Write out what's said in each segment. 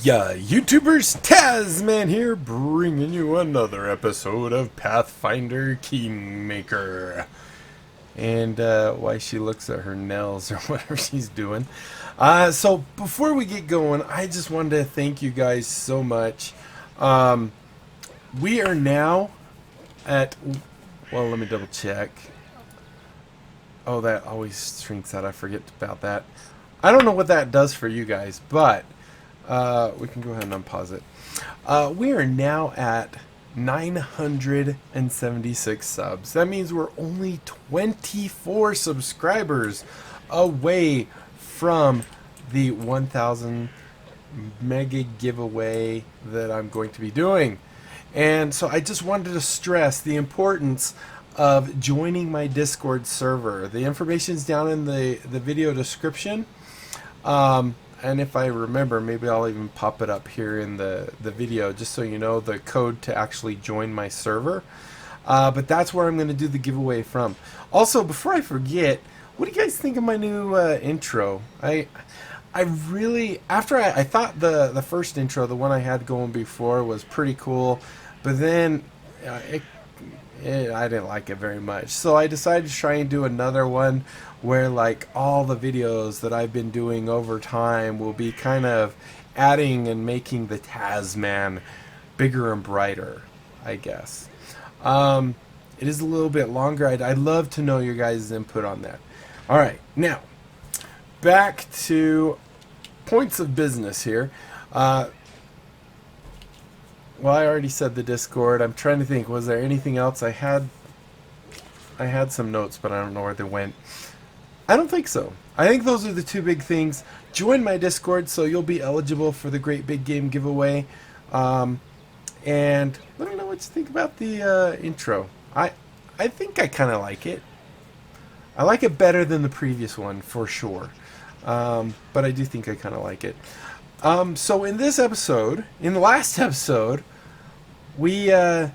Yeah, YouTubers, Tasman here, bringing you another episode of Pathfinder Kingmaker. And why she looks at her nails or whatever she's doing. So before we get going, I just wanted to thank you guys so much. Um, we are now at, well, let me double check. Oh, that always shrinks out. I forget about that. I don't know what that does for you guys, but we can go ahead and unpause it. We are now at 976 subs. That means we're only 24 subscribers away from the 1,000 mega giveaway that I'm going to be doing. And so I just wanted to stress the importance of joining my Discord server. The information is down in the video description. And if I remember, maybe I'll even pop it up here in the video just so you know the code to actually join my server. But that's where I'm going to do the giveaway from. Also, before I forget, what do you guys think of my new intro? I really, after I thought the first intro, the one I had going before, was pretty cool, but then I didn't like it very much. So I decided to try and do another one where like all the videos that I've been doing over time will be kind of adding and making the Tasman bigger and brighter, I guess. It is a little bit longer. I'd love to know your guys' input on that. All right, now back to points of business here. Well, I already said the Discord. I'm trying to think, was there anything else? I had some notes, but I don't know where they went. I don't think so. I think those are the two big things. Join my Discord so you'll be eligible for the Great Big Game giveaway. And let me know what you think about the intro. I think I kind of like it. I like it better than the previous one, for sure. But I do think I kind of like it. So in this episode, in the last episode, we're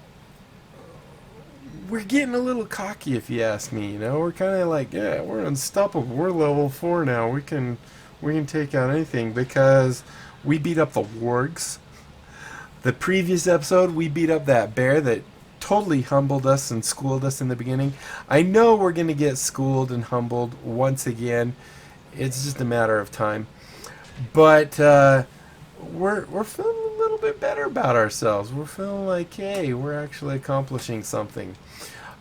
getting a little cocky, if you ask me. You know, we're kind of like, yeah, we're unstoppable. We're level 4 now. We can take out anything because we beat up the wargs. The previous episode, we beat up that bear that totally humbled us and schooled us in the beginning. I know we're gonna get schooled and humbled once again. It's just a matter of time. But we're feeling a little bit better about ourselves. We're feeling like, hey, we're actually accomplishing something.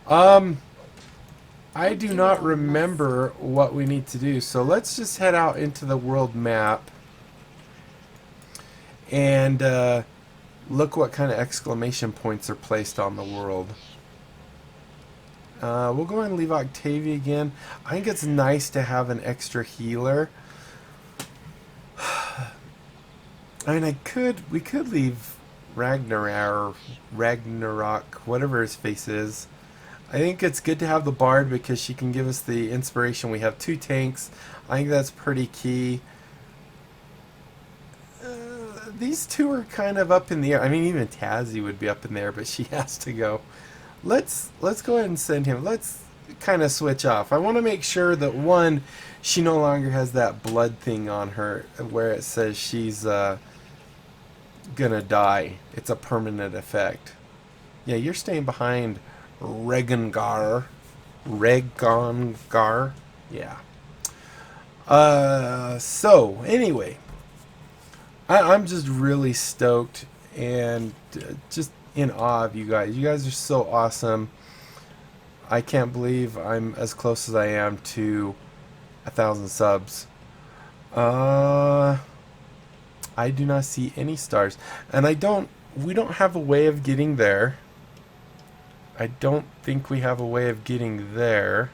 I do not remember what we need to do, so let's just head out into the world map and look what kind of exclamation points are placed on the world. We'll go ahead and leave Octavia again. I think it's nice to have an extra healer. I mean, we could leave Ragnarok, whatever his face is. I think it's good to have the Bard because she can give us the inspiration. We have 2 tanks. I think that's pretty key. These two are kind of up in the air. I mean, even Tazzy would be up in there, but she has to go. Let's go ahead and send him. Let's kind of switch off. I want to make sure that, one, she no longer has that blood thing on her where it says she's gonna die. It's a permanent effect. Yeah, you're staying behind Regangar. Yeah. So anyway, I'm just really stoked and just in awe of you guys. You guys are so awesome. I can't believe I'm as close as I am to 1,000 subs. I do not see any stars, and we don't have a way of getting there. I don't think we have a way of getting there.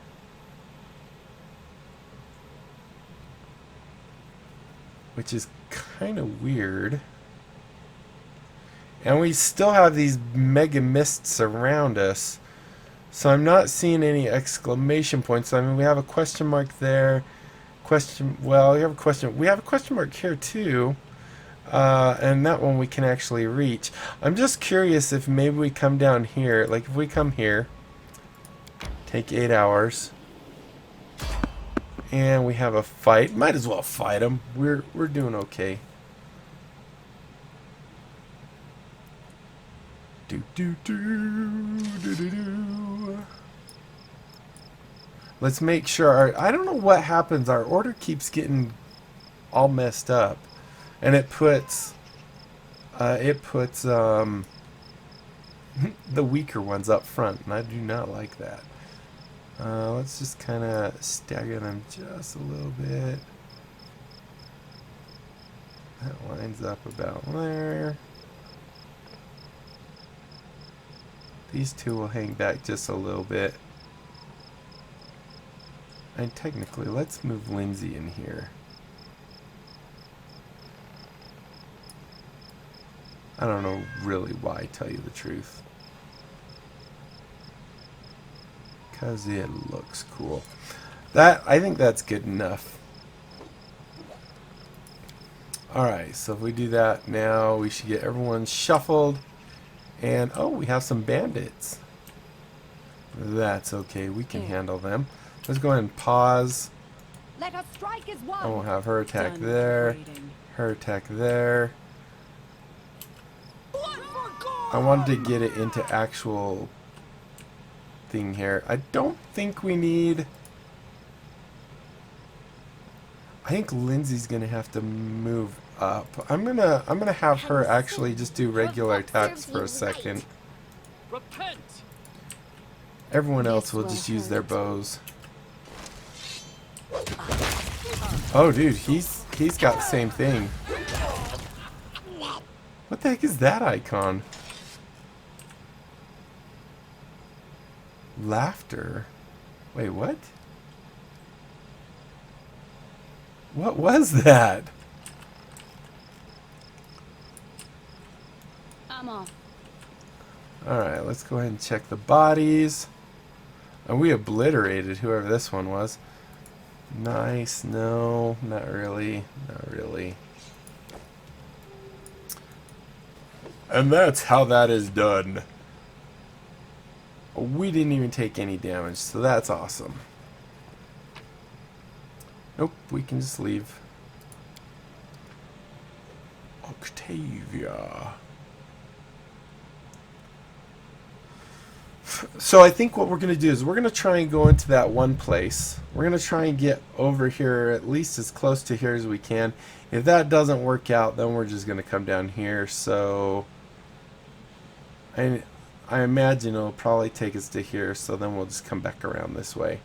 Which is kind of weird. And we still have these mega mists around us. So I'm not seeing any exclamation points. I mean, we have a question mark there. Well, we have a question mark here too. And that one we can actually reach. I'm just curious if maybe we come down here. Like if we come here, take 8 hours, and we have a fight. Might as well fight them. We're doing okay. Do do do do do do. Let's make sure I don't know what happens. Our order keeps getting all messed up, and it puts the weaker ones up front, and I do not like that. Let's just kind of stagger them just a little bit. That lines up about there. These two will hang back just a little bit. And technically, let's move Lindsay in here. I don't know really why, tell you the truth. Because it looks cool. I think that's good enough. Alright, so if we do that now, we should get everyone shuffled. And, oh, we have some bandits. That's okay, we can handle them. Let's go ahead and pause. Let us strike as one. And we'll have her attack there. Her attack there. I wanted to get it into actual thing here. I don't think we need... I think Lindsay's gonna have to move up. I'm gonna have her actually just do regular attacks for a second. Everyone else will just use their bows. Oh dude, he's got the same thing. What the heck is that icon? Laughter. Wait, what? What was that? I'm off. Alright, let's go ahead and check the bodies. And we obliterated whoever this one was. Nice. No, not really. Not really. And that's how that is done. We didn't even take any damage, so that's awesome. Nope, we can just leave. Octavia. So I think what we're going to do is we're going to try and go into that one place. We're going to try and get over here at least as close to here as we can. If that doesn't work out, then we're just going to come down here. So I imagine it'll probably take us to here, so then we'll just come back around this way.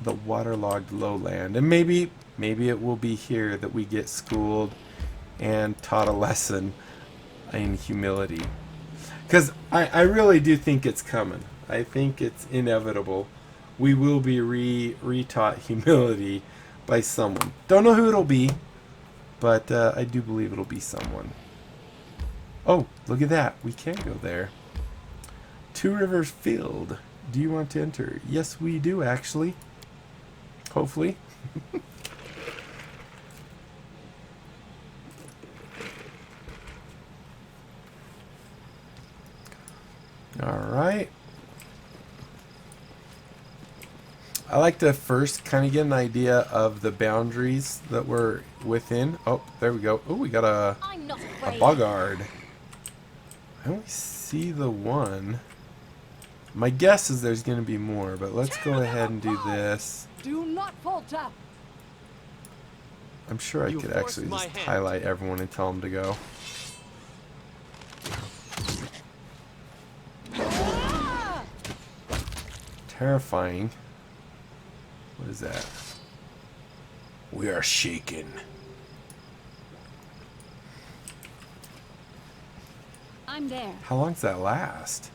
The waterlogged lowland. And maybe it will be here that we get schooled and taught a lesson in humility. Because I really do think it's coming. I think it's inevitable. We will be re-taught humility by someone. Don't know who it'll be, but I do believe it'll be someone. Oh, look at that. We can go there. Two Rivers Field. Do you want to enter? Yes, we do, actually. Hopefully. Alright. I like to first kind of get an idea of the boundaries that we're within. Oh, there we go. Oh, we got a boggard. I only see the one. My guess is there's going to be more, but let's go ahead and do this. Do not falter. I'm sure I could actually just highlight everyone and tell them to go. Terrifying. What is that? We are shaken. I'm there. How long does that last?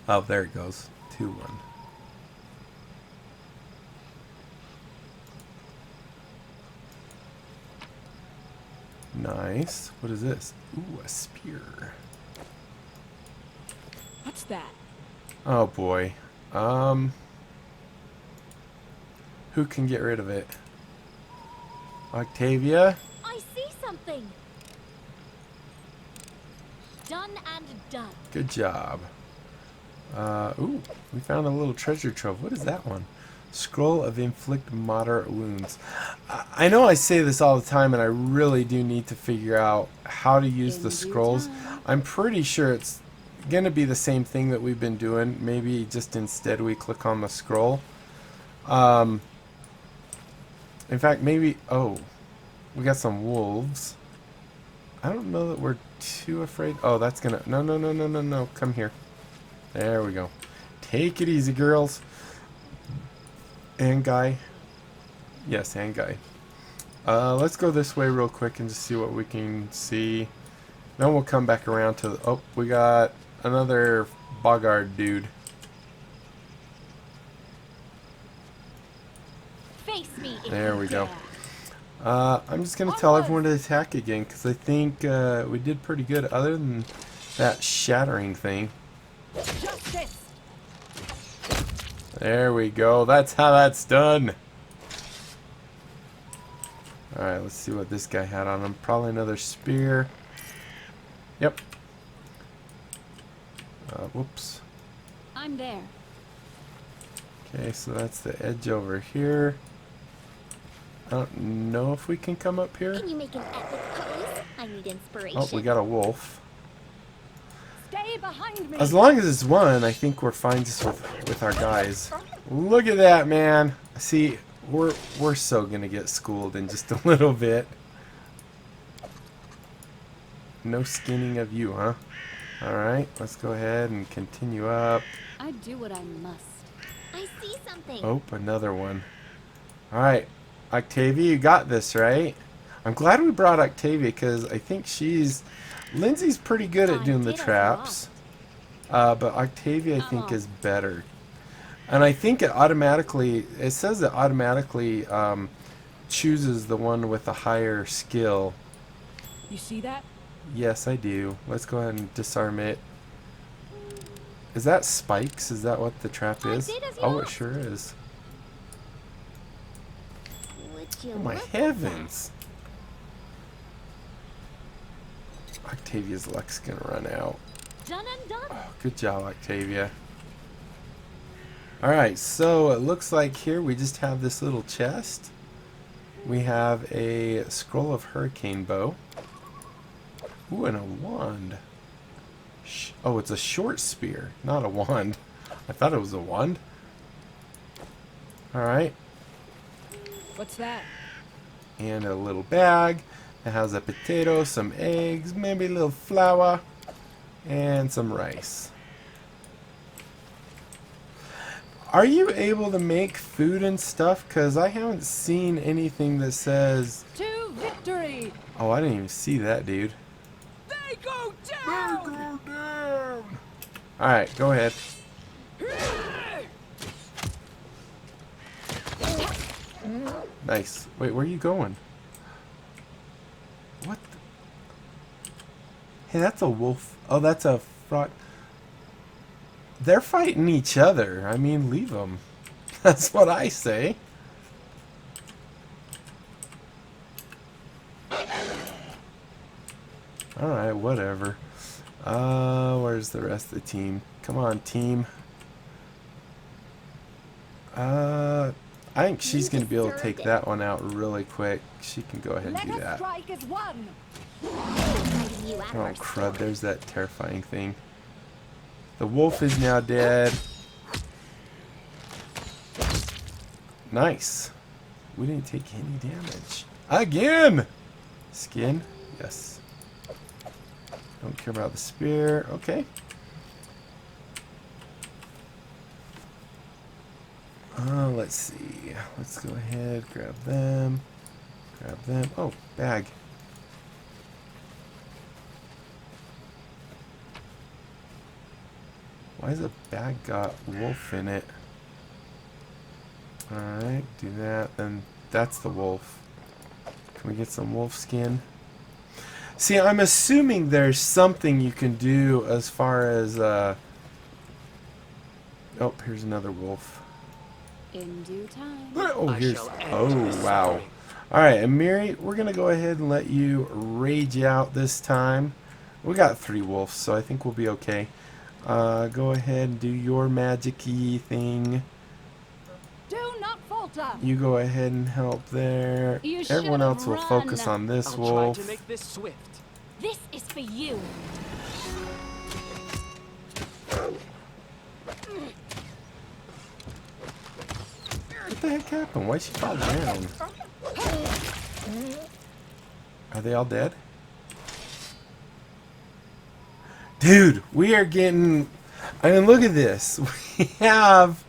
Oh, there it goes. 2-1. Nice. What is this? Ooh, a spear. What's that? Oh boy. Who can get rid of it? Octavia? I see something. Done and done. Good job. Ooh, we found a little treasure trove. What is that one? Scroll of inflict moderate wounds. I know I say this all the time, and I really do need to figure out how to use the scrolls. I'm pretty sure it's going to be the same thing that we've been doing. Maybe just instead we click on the scroll. In fact, maybe... Oh, we got some wolves. I don't know that we're too afraid. Oh, that's going to... No, no, no, no, no, no. Come here. There we go. Take it easy, girls. And guy. Yes, and guy. Let's go this way real quick and just see what we can see. Then we'll come back around to... Oh, we got another boggard dude. Face me. There we go. I'm just going to tell everyone to attack again, because I think we did pretty good other than that shattering thing. Justice. There we go. That's how that's done. Alright, let's see what this guy had on him. Probably another spear. Yep. Whoops. I'm there. Okay, so that's the edge over here. I don't know if we can come up here. Can you make an epic pose? I need inspiration. Oh, we got a wolf. Stay behind me. As long as it's one, I think we're fine just with our guys. Look at that, man. See, we're so gonna get schooled in just a little bit. No skinning of you, huh? Alright, let's go ahead and continue up. I do what I must. I see something. Oh, another one. Alright, Octavia, you got this, right? I'm glad we brought Octavia because I think Lindsay's pretty good at doing the traps. But Octavia, I think, is better. And I think it says it automatically chooses the one with the higher skill. You see that? Yes, I do. Let's go ahead and disarm it. Is that spikes? Is that what the trap is? Oh, it sure is. Oh my heavens! Octavia's luck's gonna run out. Done and done. Oh, good job, Octavia. Alright, so it looks like here we just have this little chest. We have a scroll of hurricane bow. Ooh, and a wand. Oh, it's a short spear, not a wand. I thought it was a wand. Alright. What's that? And a little bag. It has a potato, some eggs, maybe a little flour, and some rice. Are you able to make food and stuff? Because I haven't seen anything that says... To victory! Oh, I didn't even see that, dude. They go down! They go down! Alright, go ahead. Nice. Wait, where are you going? What? Hey, that's a wolf. Oh, that's a frog. They're fighting each other. I mean, leave them. That's what I say. Alright, whatever. Where's the rest of the team? Come on, team. I think she's going to be able to take that one out really quick. She can go ahead and do that. Strike is one. Oh, crud. There's that terrifying thing. The wolf is now dead. Nice. We didn't take any damage. Again! Skin? Yes. Don't care about the spear. Okay. Let's see. Let's go ahead, grab them. Grab them. Oh, bag. Why has a bag got wolf in it? Alright, do that. Then that's the wolf. Can we get some wolf skin? See, I'm assuming there's something you can do as far as, Oh, here's another wolf. In due time. Oh, here's... Oh, wow. Alright, and Miri, we're going to go ahead and let you rage out this time. We got 3 wolves, so I think we'll be okay. Go ahead and do your magic-y thing. Do not shelter. You go ahead and help there. You Everyone should've else will focus run. on this I'll wolf. try to make this swift. This is for you. What the heck happened? Why'd she fall down? Are they all dead? Dude, we are getting... I mean, look at this. We have...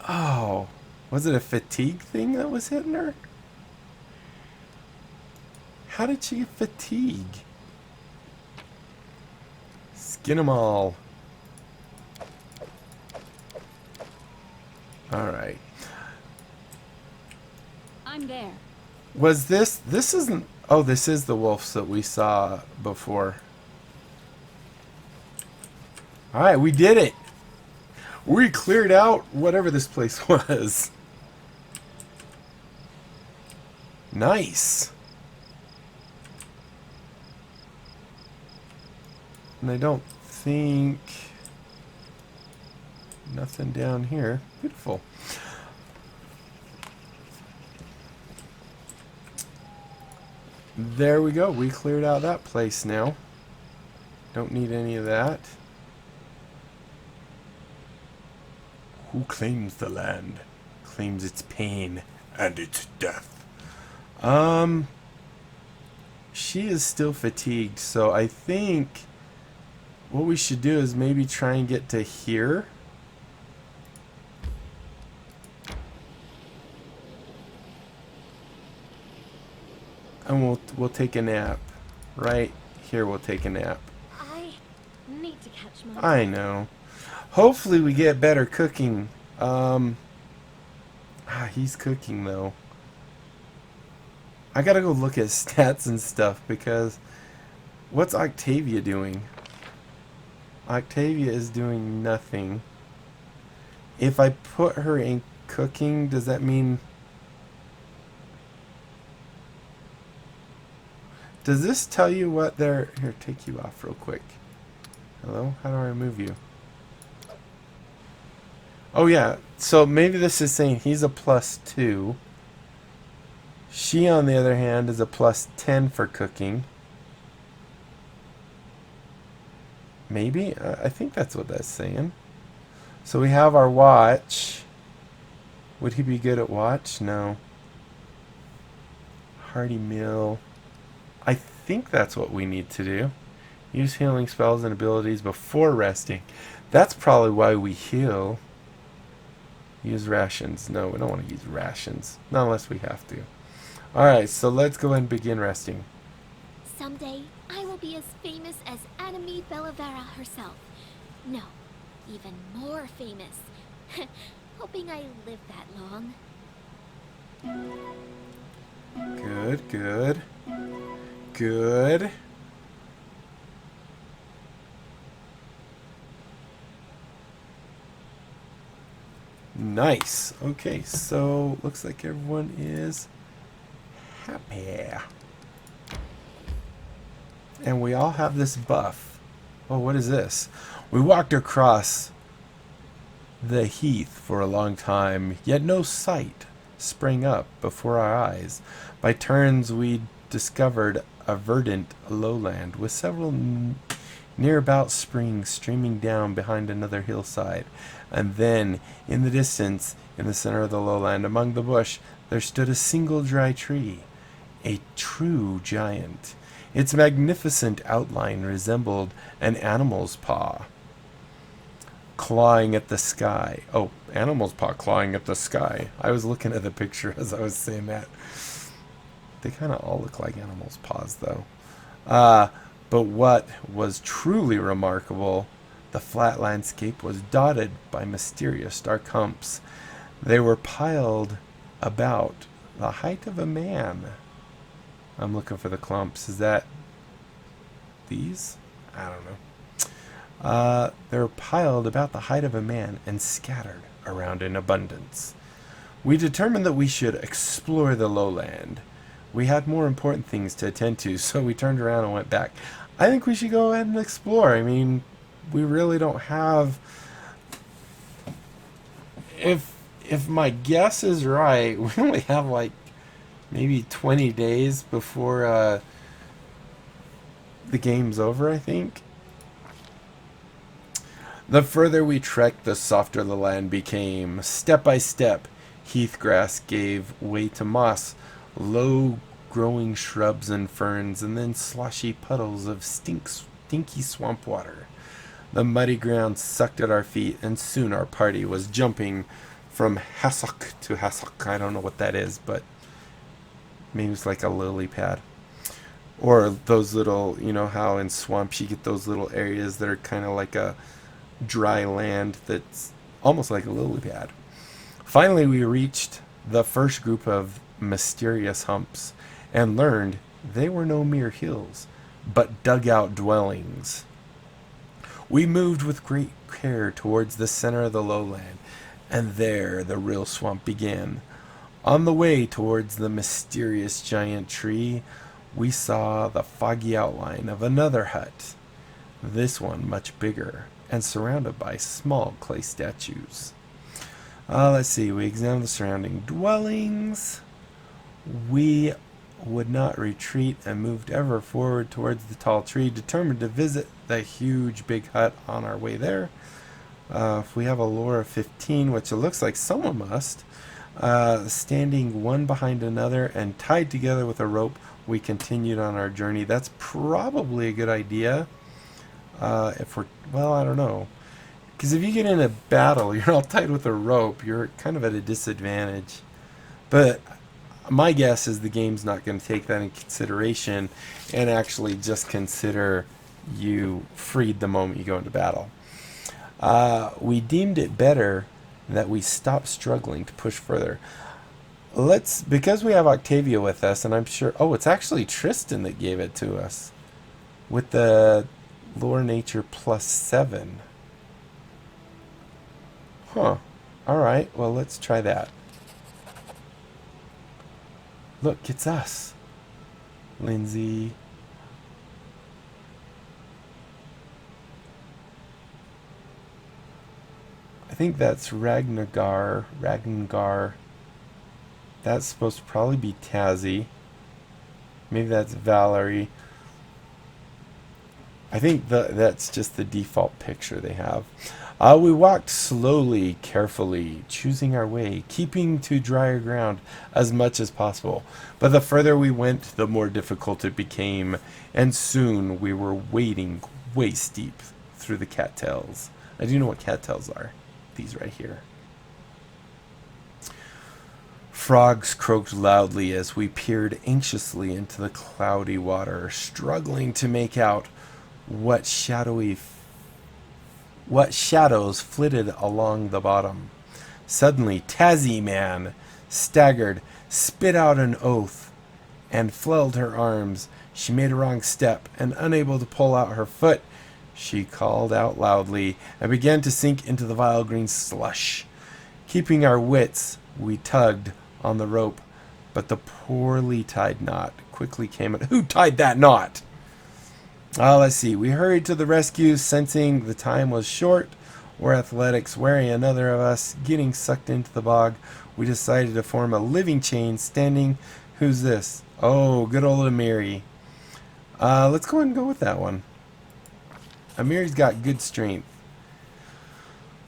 Oh, was it a fatigue thing that was hitting her? How did she get fatigue? Skin them all. Alright. I'm there. Was this... This isn't... Oh, this is the wolves that we saw before. Alright, we did it! We cleared out whatever this place was. Nice! And I don't think... Nothing down here. Beautiful. There we go. We cleared out that place now. Don't need any of that. Who claims the land? Claims its pain and its death. She is still fatigued, so I think what we should do is maybe try and get to here. And we'll take a nap. Right here we'll take a nap. I need to catch my... I know. Hopefully we get better cooking. He's cooking though. I gotta go look at stats and stuff because what's Octavia doing? Octavia is doing nothing. If I put her in cooking, does that mean... Does this tell you what they're... Here, take you off real quick. Hello? How do I remove you? Oh yeah, so maybe this is saying he's a +2. She, on the other hand, is a +10 for cooking. Maybe? I think that's what that's saying. So we have our watch. Would he be good at watch? No. Hearty meal. I think that's what we need to do. Use healing spells and abilities before resting. That's probably why we heal. Use rations. No, we don't want to use rations. Not unless we have to. Alright, so let's go ahead and begin resting. Someday, I will be as famous as Anime Bellavera herself. No, even more famous. Hoping I live that long. Good, good. Good. Nice. Okay, so looks like everyone is happy. And we all have this buff. Oh, what is this? We walked across the heath for a long time, yet no sight sprang up before our eyes. By turns we discovered a verdant lowland with several near-about springs streaming down behind another hillside. And then, in the distance, in the center of the lowland, among the bush, there stood a single dry tree, a true giant. Its magnificent outline resembled an animal's paw, clawing at the sky. Oh, animal's paw clawing at the sky. I was looking at the picture as I was saying that. They kind of all look like animals' paws, though. But what was truly remarkable, the flat landscape was dotted by mysterious dark humps. They were piled about the height of a man. I'm looking for the clumps. Is that these? I don't know. They were piled about the height of a man and scattered around in abundance. We determined that we should explore the lowland. We had more important things to attend to, so we turned around and went back. I think we should go ahead and explore. I mean, we really don't have... if my guess is right, we only have like maybe 20 days before the game's over, I think. The further we trekked, the softer the land became. Step by step, heath grass gave way to moss, low growing shrubs and ferns, and then sloshy puddles of stinky swamp water. The muddy ground sucked at our feet, and soon our party was jumping from hassock to hassock. I don't know what that is, but maybe it's like a lily pad. Or those little, you know how in swamps you get those little areas that are kind of like a dry land that's almost like a lily pad. Finally, we reached the first group of mysterious humps and learned they were no mere hills, but dugout dwellings. We moved with great care towards the center of the lowland, and there the real swamp began. On the way towards the mysterious giant tree, we saw the foggy outline of another hut, this one much bigger, and surrounded by small clay statues. Let's see, we examined the surrounding dwellings. We would not retreat and moved ever forward towards the tall tree, determined to visit the huge big hut on our way there. If we have a lore of 15, which it looks like someone must, standing one behind another and tied together with a rope, we continued on our journey. That's probably a good idea. If we're, well, I don't know. Because if you get in a battle, you're all tied with a rope, you're kind of at a disadvantage. But my guess is the game's not going to take that in consideration and actually just consider you freed the moment you go into battle. We deemed it better that we stop struggling to push further. Because we have Octavia with us, and I'm sure, it's actually Tristan that gave it to us with the lore nature +7. Huh. Alright, well, let's try that. Look, it's us. Lindsay. I think that's Ragnar. That's supposed to probably be Tazzy. Maybe that's Valerie. I think that's just the default picture they have. We walked slowly, carefully, choosing our way, keeping to drier ground as much as possible. But the further we went, the more difficult it became, and soon we were wading waist deep through the cattails. I do know what cattails are. These right here. Frogs croaked loudly as we peered anxiously into the cloudy water, struggling to make out what shadows flitted along the bottom. Suddenly, Tazzy Man staggered, spit out an oath, and flailed her arms. She made a wrong step, and unable to pull out her foot, she called out loudly and began to sink into the vile green slush. Keeping our wits, we tugged on the rope, but the poorly tied knot quickly came at— Who tied that knot? Let's see. We hurried to the rescue, sensing the time was short. We're athletics, wary another of us getting sucked into the bog. We decided to form a living chain, standing— Who's this? Oh, good old Amiri. Let's go ahead and go with that one. Amiri's got good strength.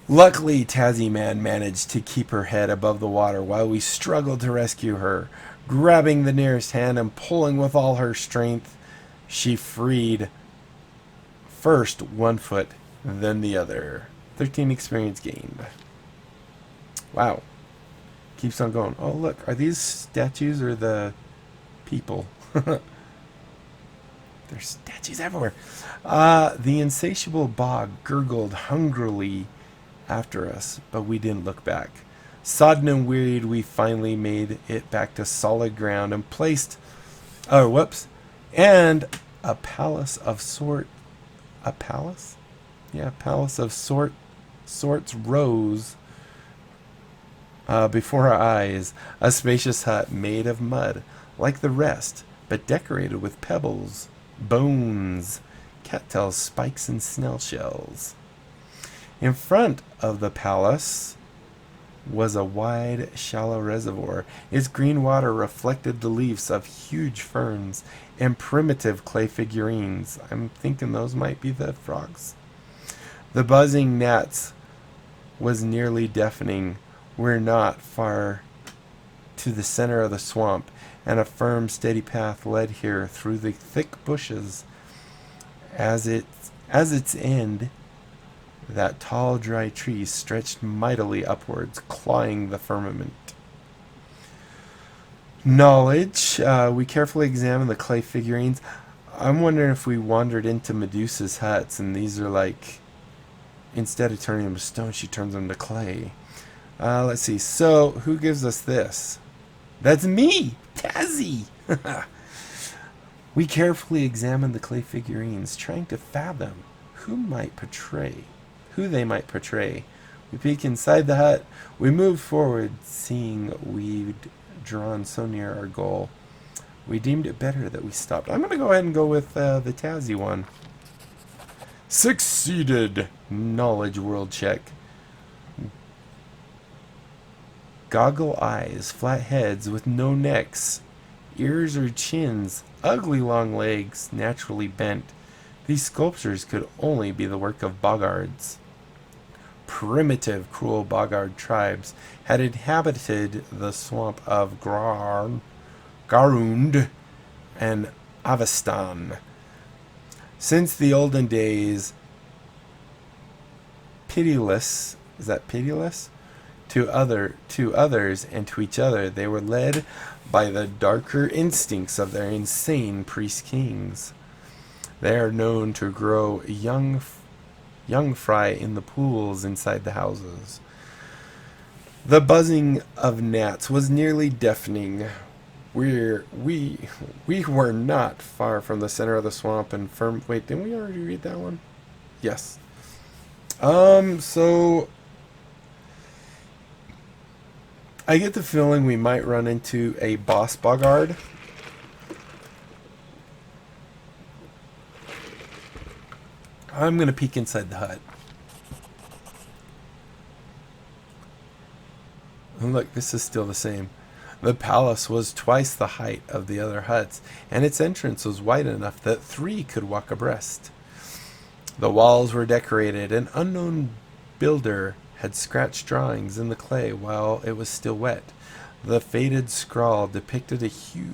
Luckily, Tazzy Man managed to keep her head above the water while we struggled to rescue her. Grabbing the nearest hand and pulling with all her strength, she freed first one foot, then the other. 13 experience gained. Wow. Keeps on going. Oh, look. Are these statues or the people? There's statues everywhere. The insatiable bog gurgled hungrily after us, but we didn't look back. Sodden and wearied, we finally made it back to solid ground and placed— and a palace of a palace? Yeah, palace of sorts rose before our eyes. A spacious hut made of mud, like the rest, but decorated with pebbles, bones, cattails, spikes, and snail shells. In front of the palace was a wide, shallow reservoir. Its green water reflected the leaves of huge ferns and primitive clay figurines. I'm thinking those might be the frogs. The buzzing gnats was nearly deafening. We're not far to the center of the swamp, and a firm, steady path led here through the thick bushes. As its end, that tall, dry tree stretched mightily upwards, clawing the firmament. Knowledge. We carefully examined the clay figurines. I'm wondering if we wandered into Medusa's huts, and these are like, instead of turning them to stone, she turns them to clay. Let's see. So, who gives us this? That's me! Tazzy! We carefully examined the clay figurines, trying to fathom who they might portray. We peek inside the hut. We moved forward, seeing we'd drawn so near our goal. We deemed it better that we stopped. I'm going to go ahead and go with the Tazzy one. Succeeded! Knowledge world check. Goggle eyes, flat heads with no necks, ears or chins, ugly long legs, naturally bent. These sculptures could only be the work of boggards. Primitive, cruel boggard tribes had inhabited the swamp of Garund and Avestan. Since the olden days, pitiless, is that pitiless? To others and to each other, they were led by the darker instincts of their insane priest kings. They are known to grow young fry in the pools inside the houses. The buzzing of gnats was nearly deafening. We were not far from the center of the swamp and firm. Wait, didn't we already read that one? Yes. So I get the feeling we might run into a boss boggard. I'm going to peek inside the hut. And look, this is still the same. The palace was twice the height of the other huts, and its entrance was wide enough that 3 could walk abreast. The walls were decorated. An unknown builder had scratched drawings in the clay while it was still wet. The faded scrawl depicted huge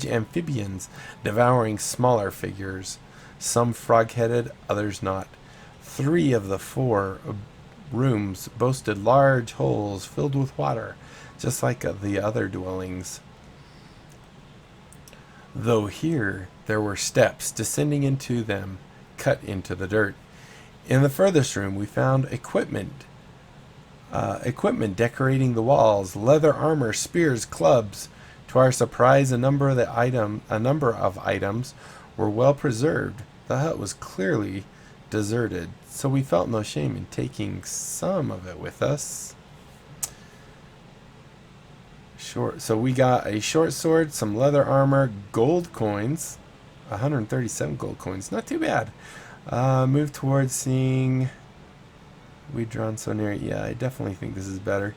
amphibians devouring smaller figures, some frog-headed, others not. 3 of the 4 rooms boasted large holes filled with water, just like the other dwellings. Though here there were steps descending into them, cut into the dirt. In the furthest room, we found equipment decorating the walls: leather armor, spears, clubs. To our surprise, a number of items were well preserved. The hut was clearly deserted, so we felt no shame in taking some of it with us. So we got a short sword, some leather armor, gold coins, 137 gold coins. Not too bad. Move towards seeing. We've drawn so near. Yeah, I definitely think this is better.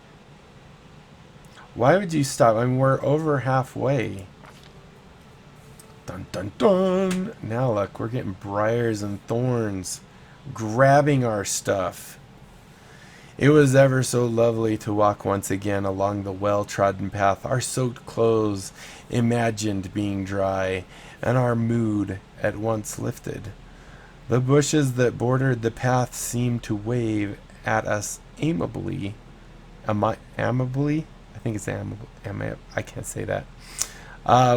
Why would you stop? I mean, we're over halfway. Dun dun dun. Now look, we're getting briars and thorns grabbing our stuff. It was ever so lovely to walk once again along the well-trodden path, our soaked clothes imagined being dry, and our mood at once lifted. The bushes that bordered the path seemed to wave at us amably. Amably? I think it's amable. I can't say that.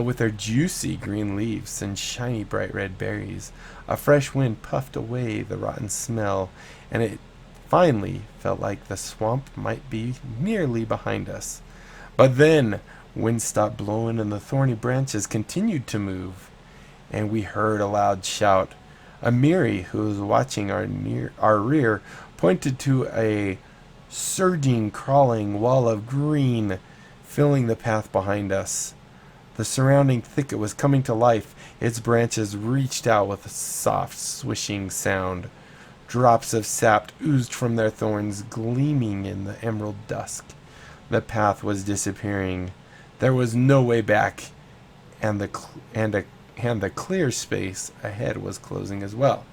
With their juicy green leaves and shiny bright red berries. A fresh wind puffed away the rotten smell, and it finally felt like the swamp might be nearly behind us. But then, wind stopped blowing and the thorny branches continued to move, and we heard a loud shout. Amiri, who was watching our rear, pointed to a surging, crawling wall of green filling the path behind us. The surrounding thicket was coming to life. Its branches reached out with a soft, swishing sound. Drops of sap oozed from their thorns, gleaming in the emerald dusk. The path was disappearing. There was no way back, and the clear space ahead was closing as well.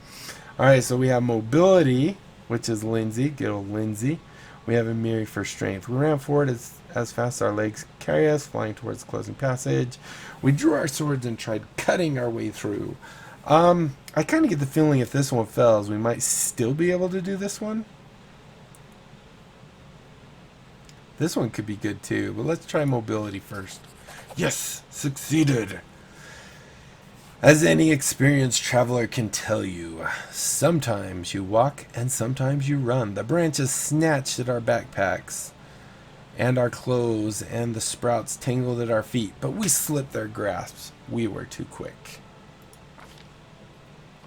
All right, so we have mobility, which is Lindsay, good old Lindsay. We have Amiri for strength. We ran forward as fast as our legs carry us, flying towards the closing passage. We drew our swords and tried cutting our way through. I kind of get the feeling if this one fails, we might still be able to do this one. This one could be good too, but let's try mobility first. Yes, succeeded. As any experienced traveler can tell you, sometimes you walk and sometimes you run. The branches snatched at our backpacks and our clothes, and the sprouts tangled at our feet, but we slipped their grasps. We were too quick.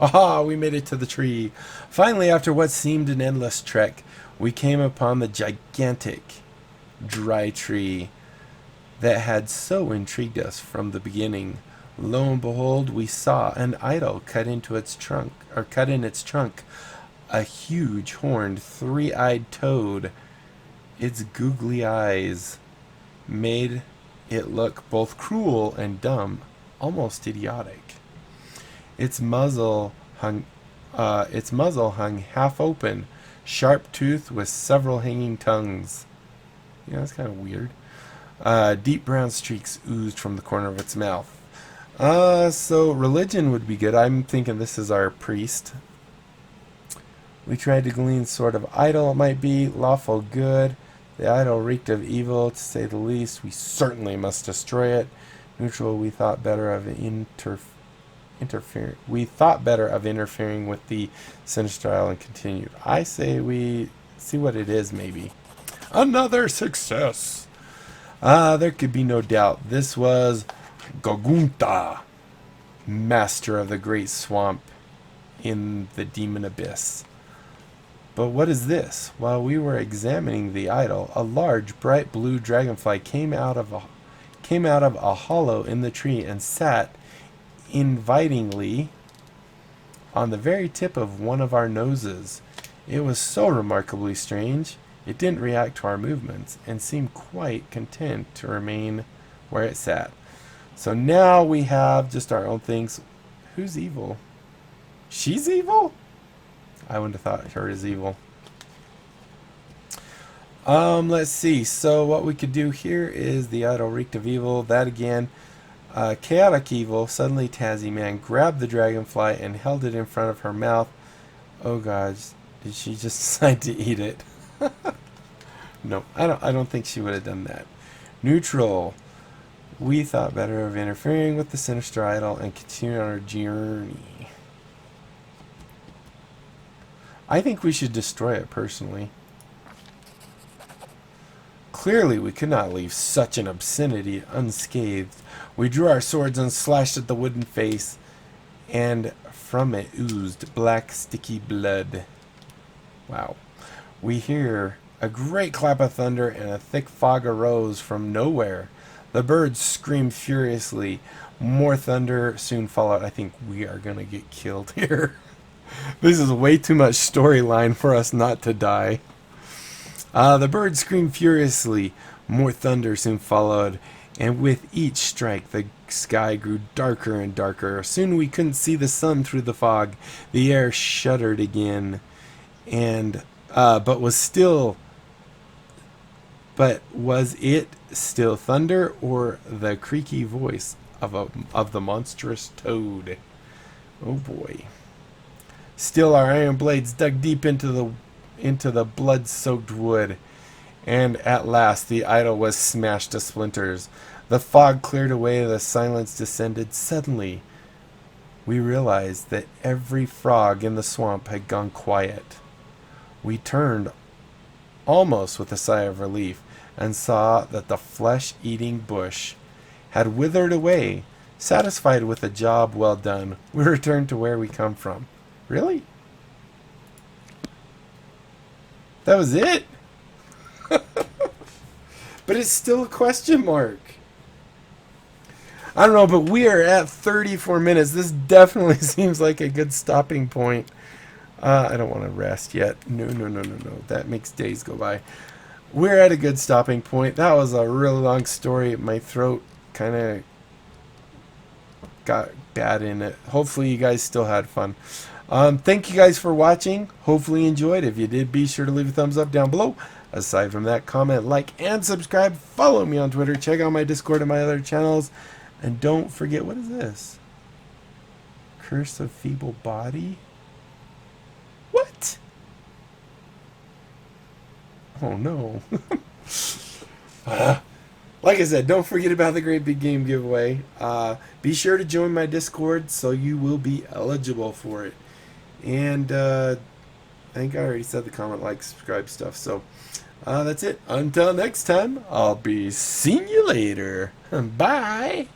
Aha, we made it to the tree. Finally, after what seemed an endless trek, we came upon the gigantic dry tree that had so intrigued us from the beginning. Lo and behold, we saw an idol cut in its trunk, a huge horned, three-eyed toad. Its googly eyes made it look both cruel and dumb, almost idiotic. Its muzzle hung half open, sharp toothed with several hanging tongues. Yeah, that's kind of weird. Deep brown streaks oozed from the corner of its mouth. So religion would be good. I'm thinking this is our priest. We tried to glean sort of idol it might be, lawful good. The idol reeked of evil, to say the least. We certainly must destroy it. Neutral, we thought better of interfering with the sinister idol and continued. I say we see what it is, maybe. Another success. There could be no doubt. This was Gogunta, master of the great swamp in the demon abyss. But what is this? While we were examining the idol, a large, bright blue dragonfly came out of a hollow in the tree and sat invitingly on the very tip of one of our noses. It was so remarkably strange. It didn't react to our movements and seemed quite content to remain where it sat. So now we have just our own things. Who's evil? She's evil? I wouldn't have thought her is evil. Let's see. So what we could do here is the idol reeked of evil. That again. Chaotic evil. Suddenly Tazzy Man grabbed the dragonfly and held it in front of her mouth. Oh God, did she just decide to eat it? No, I don't think she would have done that. Neutral. We thought better of interfering with the sinister idol and continued on our journey. I think we should destroy it, personally. Clearly, we could not leave such an obscenity unscathed. We drew our swords and slashed at the wooden face, and from it oozed black, sticky blood. Wow. We hear a great clap of thunder, and a thick fog arose from nowhere. The birds screamed furiously. More thunder soon followed. I think we are going to get killed here. This is way too much storyline for us not to die. The birds screamed furiously. More thunder soon followed. And with each strike, the sky grew darker and darker. Soon we couldn't see the sun through the fog. The air shuddered again. And, but was it still thunder or the creaky voice of the monstrous toad? Oh boy. Still our iron blades dug deep into the blood-soaked wood, and at last the idol was smashed to splinters. The fog cleared away, the silence descended. Suddenly, we realized that every frog in the swamp had gone quiet. We turned almost with a sigh of relief and saw that the flesh-eating bush had withered away. Satisfied with a job well done, we returned to where we come from. Really? That was it? But it's still a question mark. I don't know, but we are at 34 minutes. This definitely seems like a good stopping point. I don't want to rest yet. No, no, no, no, no. That makes days go by. We're at a good stopping point. That was a really long story. My throat kind of got bad in it. Hopefully you guys still had fun. Thank you guys for watching. Hopefully you enjoyed. If you did, be sure to leave a thumbs up down below. Aside from that, comment, like, and subscribe. Follow me on Twitter. Check out my Discord and my other channels. And don't forget, what is this? Curse of Feeble Body? What? Oh no. Like I said, don't forget about the Great Big Game giveaway. Be sure to join my Discord so you will be eligible for it. And I think I already said the comment, like, subscribe stuff. So that's it. Until next time, I'll be seeing you later. Bye.